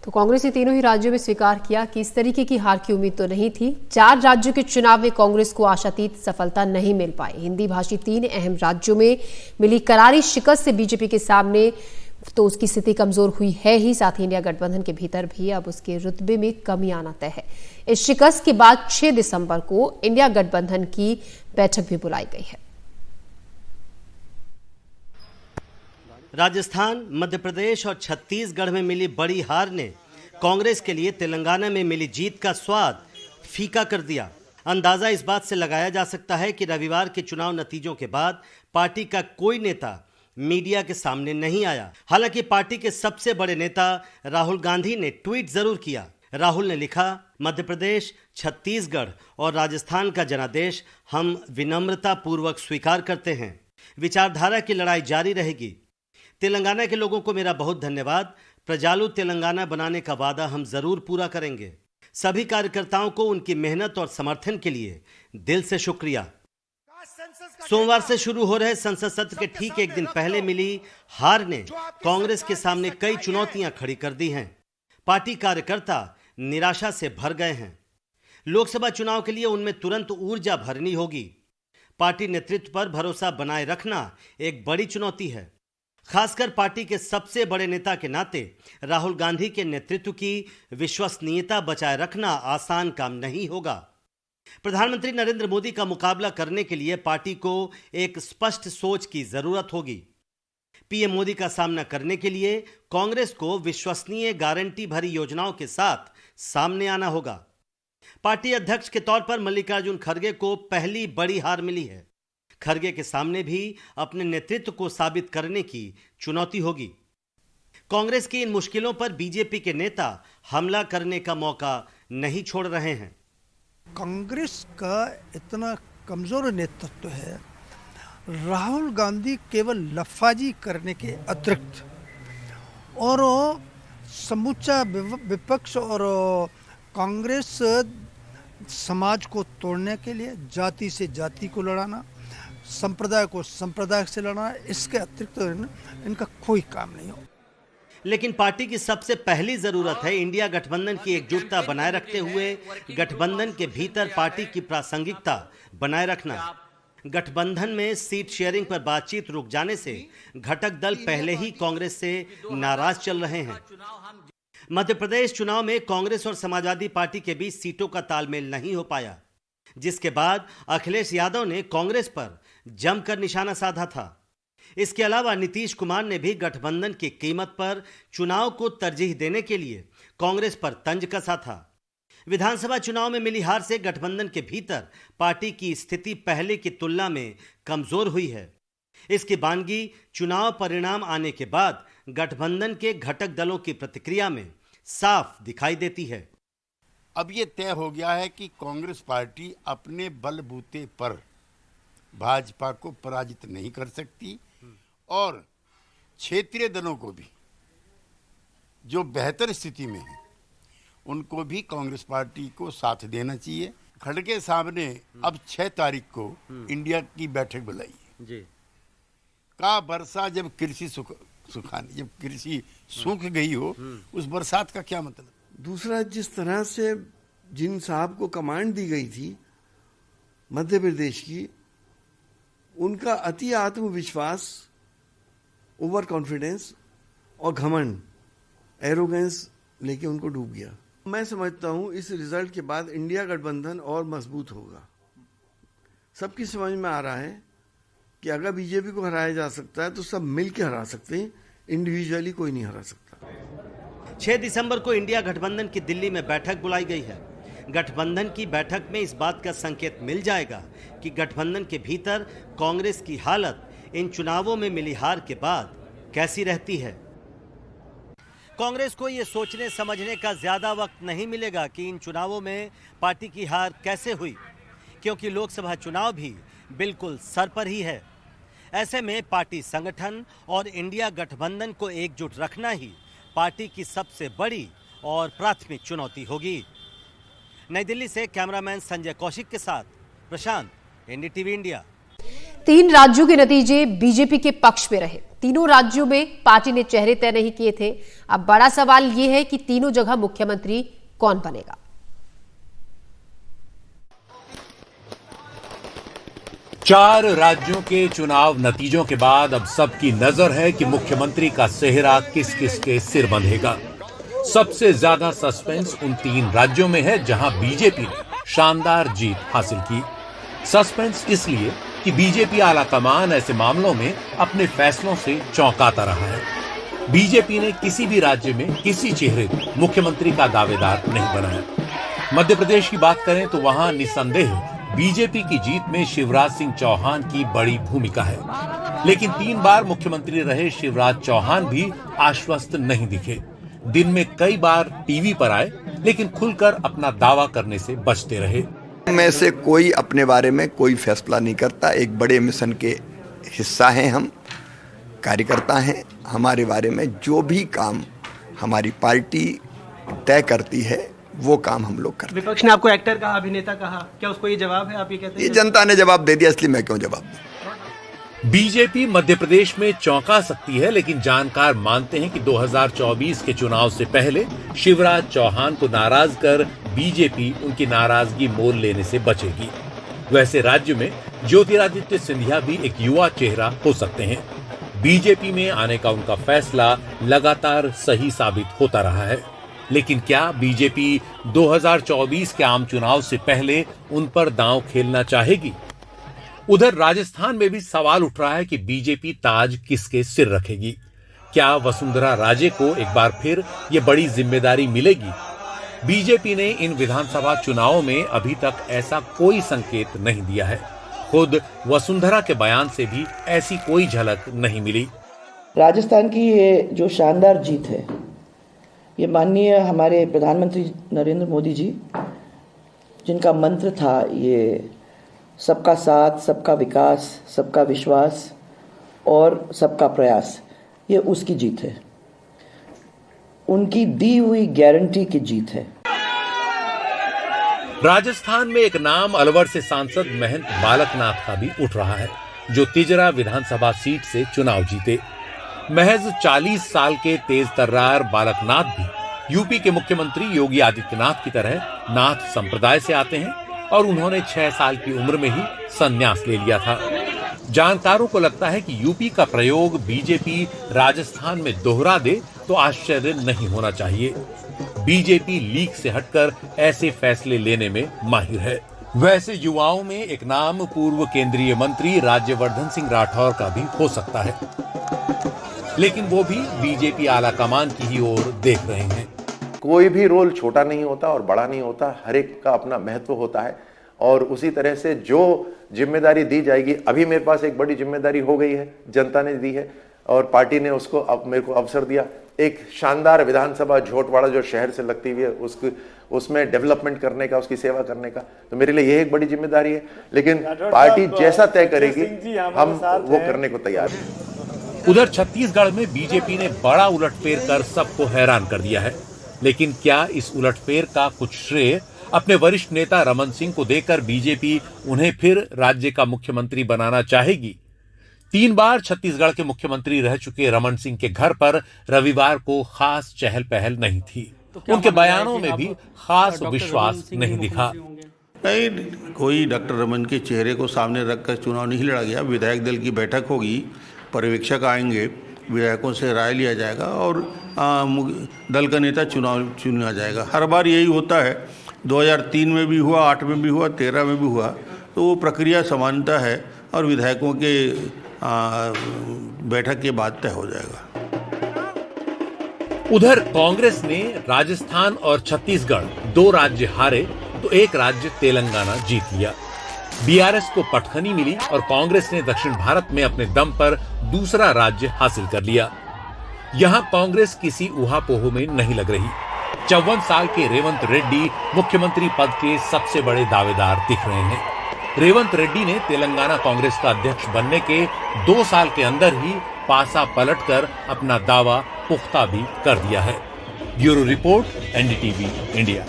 तो कांग्रेस ने तीनों ही राज्यों में स्वीकार किया कि इस तरीके की हार की उम्मीद तो नहीं थी। 4 राज्यों के चुनाव में कांग्रेस को आशातीत सफलता नहीं मिल पाई। हिंदी भाषी 3 अहम राज्यों में मिली करारी शिकस्त से बीजेपी के सामने तो उसकी स्थिति कमजोर हुई है ही, साथ ही इंडिया गठबंधन के भीतर भी अब उसके रुतबे में कमी आना तय है। इस शिकस्त के बाद 6 दिसंबर को इंडिया गठबंधन की बैठक भी बुलाई गई है। राजस्थान, मध्य प्रदेश और छत्तीसगढ़ में मिली बड़ी हार ने कांग्रेस के लिए तेलंगाना में मिली जीत का स्वाद फीका कर दिया। अंदाजा इस बात से लगाया जा सकता है कि रविवार के चुनाव नतीजों के बाद पार्टी का कोई नेता मीडिया के सामने नहीं आया। हालांकि पार्टी के सबसे बड़े नेता राहुल गांधी ने ट्वीट जरूर किया। राहुल ने लिखा, मध्य प्रदेश, छत्तीसगढ़ और राजस्थान का जनादेश हम विनम्रता पूर्वक स्वीकार करते हैं। विचारधारा की लड़ाई जारी रहेगी। तेलंगाना के लोगों को मेरा बहुत धन्यवाद। प्रजालु तेलंगाना बनाने का वादा हम जरूर पूरा करेंगे। सभी कार्यकर्ताओं को उनकी मेहनत और समर्थन के लिए दिल से शुक्रिया। सोमवार से शुरू हो रहे संसद सत्र के ठीक एक दिन पहले मिली हार ने कांग्रेस के सामने कई चुनौतियां खड़ी कर दी हैं। पार्टी कार्यकर्ता निराशा से भर गए हैं। लोकसभा चुनाव के लिए उनमें तुरंत ऊर्जा भरनी होगी। पार्टी नेतृत्व पर भरोसा बनाए रखना एक बड़ी चुनौती है। खासकर पार्टी के सबसे बड़े नेता के नाते राहुल गांधी के नेतृत्व की विश्वसनीयता बचाए रखना आसान काम नहीं होगा। प्रधानमंत्री नरेंद्र मोदी का मुकाबला करने के लिए पार्टी को एक स्पष्ट सोच की जरूरत होगी। पीएम मोदी का सामना करने के लिए कांग्रेस को विश्वसनीय गारंटी भरी योजनाओं के साथ सामने आना होगा। पार्टी अध्यक्ष के तौर पर मल्लिकार्जुन खड़गे को पहली बड़ी हार मिली है। खड़गे के सामने भी अपने नेतृत्व को साबित करने की चुनौती होगी। कांग्रेस की इन मुश्किलों पर बीजेपी के नेता हमला करने का मौका नहीं छोड़ रहे हैं। कांग्रेस का इतना कमजोर नेतृत्व है। राहुल गांधी केवल लफाजी करने के अतिरिक्त और समूचा विपक्ष और कांग्रेस समाज को तोड़ने के लिए जाति से जाति को लड़ाना, संप्रदाय को संप्रदाय से लड़ना, इसके अतिरिक्त इनका कोई काम नहीं हो। लेकिन पार्टी की सबसे पहली जरूरत है इंडिया गठबंधन की एकजुटता बनाए रखते हुए गठबंधन के भीतर पार्टी की प्रासंगिकता बनाए रखना। गठबंधन में सीट शेयरिंग पर बातचीत रुक जाने से घटक दल पहले ही कांग्रेस से नाराज चल रहे हैं। मध्य प्रदेश चुनाव में कांग्रेस और समाजवादी पार्टी के बीच सीटों का तालमेल नहीं हो पाया, जिसके बाद अखिलेश यादव ने कांग्रेस पर जमकर निशाना साधा था। इसके अलावा नीतीश कुमार ने भी गठबंधन की कीमत पर चुनाव को तरजीह देने के लिए कांग्रेस पर तंज कसा था। विधानसभा चुनाव में मिली हार से गठबंधन के भीतर पार्टी की स्थिति पहले की तुलना में कमजोर हुई है। इसकी बानगी चुनाव परिणाम आने के बाद गठबंधन के घटक दलों की प्रतिक्रिया में साफ दिखाई देती है। अब ये तय हो गया है कि कांग्रेस पार्टी अपने बलबूते पर भाजपा को पराजित नहीं कर सकती और क्षेत्रीय दलों को भी जो बेहतर स्थिति में है उनको भी कांग्रेस पार्टी को साथ देना चाहिए। खड़गे साहब ने अब 6 तारीख को इंडिया की बैठक बुलाई है। का वर्षा जब कृषि सुखानी, जब कृषि सूख गई हो, उस बरसात का क्या मतलब। दूसरा, जिस तरह से जिन साहब को कमांड दी गई थी मध्य प्रदेश की, उनका अति आत्मविश्वास, ओवर कॉन्फिडेंस और घमंड, एरोगेंस लेके उनको डूब गया। मैं समझता हूं इस रिजल्ट के बाद इंडिया गठबंधन और मजबूत होगा। सबकी समझ में आ रहा है कि अगर बीजेपी को हराया जा सकता है तो सब मिलकर हरा सकते हैं, इंडिविजुअली कोई नहीं हरा सकता। 6 दिसंबर को इंडिया गठबंधन की दिल्ली में बैठक बुलाई गई है। गठबंधन की बैठक में इस बात का संकेत मिल जाएगा कि गठबंधन के भीतर कांग्रेस की हालत इन चुनावों में मिली हार के बाद कैसी रहती है। कांग्रेस को यह सोचने समझने का ज्यादा वक्त नहीं मिलेगा कि इन चुनावों में पार्टी की हार कैसे हुई, क्योंकि लोकसभा चुनाव भी बिल्कुल सर पर ही है। ऐसे में पार्टी संगठन और इंडिया गठबंधन को एकजुट रखना ही पार्टी की सबसे बड़ी और प्राथमिक चुनौती होगी। नई दिल्ली से कैमरामैन संजय कौशिक के साथ प्रशांत, एनडीटीवी इंडिया। 3 राज्यों के नतीजे बीजेपी के पक्ष में रहे। तीनों राज्यों में पार्टी ने चेहरे तय नहीं किए थे। अब बड़ा सवाल यह है कि तीनों जगह मुख्यमंत्री कौन बनेगा। चार राज्यों के चुनाव नतीजों के बाद अब सबकी नजर है कि मुख्यमंत्री का सेहरा किस किस के सिर बंधेगा। सबसे ज्यादा सस्पेंस उन 3 राज्यों में है जहां बीजेपी ने शानदार जीत हासिल की। सस्पेंस इसलिए कि बीजेपी आलाकमान ऐसे मामलों में अपने फैसलों से चौंकाता रहा है। बीजेपी ने किसी भी राज्य में किसी चेहरे को मुख्यमंत्री का दावेदार नहीं बनाया। मध्य प्रदेश की बात करें तो वहां निसंदेह बीजेपी की जीत में शिवराज सिंह चौहान की बड़ी भूमिका है, लेकिन 3 बार मुख्यमंत्री रहे शिवराज चौहान भी आश्वस्त नहीं दिखे। दिन में कई बार टीवी पर आए, लेकिन खुलकर अपना दावा करने से बचते रहे। में से कोई अपने बारे में कोई फैसला नहीं करता। एक बड़े मिशन के हिस्सा हैं हम, कार्यकर्ता हैं। हमारे बारे में जो भी काम हमारी पार्टी तय करती है वो काम हम लोग करते हैं। विपक्ष ने आपको एक्टर कहा, अभिनेता कहा, क्या उसको ये जवाब है? आप ये कहते हैं ये जनता ने जवाब दे दिया, इसलिए मैं क्यों जवाब दूं? बीजेपी मध्य प्रदेश में चौंका सकती है, लेकिन जानकार मानते हैं कि 2024 के चुनाव से पहले शिवराज चौहान को नाराज कर बीजेपी उनकी नाराजगी मोल लेने से बचेगी। वैसे राज्य में ज्योतिरादित्य सिंधिया भी एक युवा चेहरा हो सकते हैं। बीजेपी में आने का उनका फैसला लगातार सही साबित होता रहा है, लेकिन क्या बीजेपी 2024 के आम चुनाव से पहले उन पर दांव खेलना चाहेगी? उधर राजस्थान में भी सवाल उठ रहा है कि बीजेपी ताज किसके सिर रखेगी। क्या वसुंधरा राजे को एक बार फिर ये बड़ी जिम्मेदारी मिलेगी? बीजेपी ने इन विधानसभा चुनावों में अभी तक ऐसा कोई संकेत नहीं दिया है। खुद वसुंधरा के बयान से भी ऐसी कोई झलक नहीं मिली। राजस्थान की ये जो शानदार जीत है, ये माननीय हमारे प्रधानमंत्री नरेंद्र मोदी जी, जिनका मंत्र था ये सबका साथ, सबका विकास, सबका विश्वास और सबका प्रयास, ये उसकी जीत है। उनकी दी हुई गारंटी की जीत है। राजस्थान में एक नाम अलवर से सांसद महंत बालकनाथ का भी उठ रहा है, जो तिजरा विधानसभा सीट से चुनाव जीते। महज 40 साल के तेज तर्रार बालकनाथ भी यूपी के मुख्यमंत्री योगी आदित्यनाथ की तरह नाथ संप्रदाय से आते हैं और उन्होंने 6 साल की उम्र में ही संन्यास ले लिया था। जानकारों को लगता है कि यूपी का प्रयोग बीजेपी राजस्थान में दोहरा दे तो आश्चर्य नहीं होना चाहिए। बीजेपी लीग से हटकर ऐसे फैसले लेने में माहिर है। वैसे युवाओं में एक नाम पूर्व केंद्रीय मंत्री राज्यवर्धन सिंह राठौर का भी हो सकता है, लेकिन वो भी बीजेपी आलाकमान की ही ओर देख रहे हैं। कोई भी रोल छोटा नहीं होता और बड़ा नहीं होता, हर एक का अपना महत्व होता है और उसी तरह से जो जिम्मेदारी दी जाएगी, अभी मेरे पास एक बड़ी जिम्मेदारी हो गई है, जनता ने दी है और पार्टी ने उसको अब मेरे को अवसर दिया। एक शानदार विधानसभा झोटवाड़ा जो शहर से लगती हुई है उसमें डेवलपमेंट करने का, उसकी सेवा करने का, तो मेरे लिए यह एक बड़ी जिम्मेदारी है। लेकिन पार्टी जैसा तय करेगी हम वो करने को तैयार हैं। उधर छत्तीसगढ़ में बीजेपी ने बड़ा उलटफेर कर सबको हैरान कर दिया है, लेकिन क्या इस उलटफेर का कुछ श्रेय अपने वरिष्ठ नेता रमन सिंह को देकर बीजेपी उन्हें फिर राज्य का मुख्यमंत्री बनाना चाहेगी? 3 बार छत्तीसगढ़ के मुख्यमंत्री रह चुके रमन सिंह के घर पर रविवार को खास चहल पहल नहीं थी। उनके बयानों में भी खास विश्वास नहीं दिखा। नहीं, कोई डॉक्टर रमन के चेहरे को सामने रखकर चुनाव नहीं लड़ा गया। विधायक दल की बैठक होगी, पर्यवेक्षक आएंगे, विधायकों से राय लिया जाएगा और दल का नेता चुना जाएगा। हर बार यही होता है, 2003 में भी हुआ, 8 में भी हुआ, 13 में भी हुआ, तो वो प्रक्रिया समानता है और विधायकों के बैठक के बाद तय हो जाएगा। उधर कांग्रेस ने राजस्थान और छत्तीसगढ़ 2 राज्य हारे तो एक राज्य तेलंगाना जीत लिया। बीआरएस को पटखनी मिली और कांग्रेस ने दक्षिण भारत में अपने दम पर दूसरा राज्य हासिल कर लिया। यहां कांग्रेस किसी ऊहापोह में नहीं लग रही। 54 साल के रेवंत रेड्डी मुख्यमंत्री पद के सबसे बड़े दावेदार दिख रहे हैं। रेवंत रेड्डी ने तेलंगाना कांग्रेस का अध्यक्ष बनने के 2 साल के अंदर ही पासा पलटकर अपना दावा पुख्ता भी कर दिया है। Bureau report, NDTV India.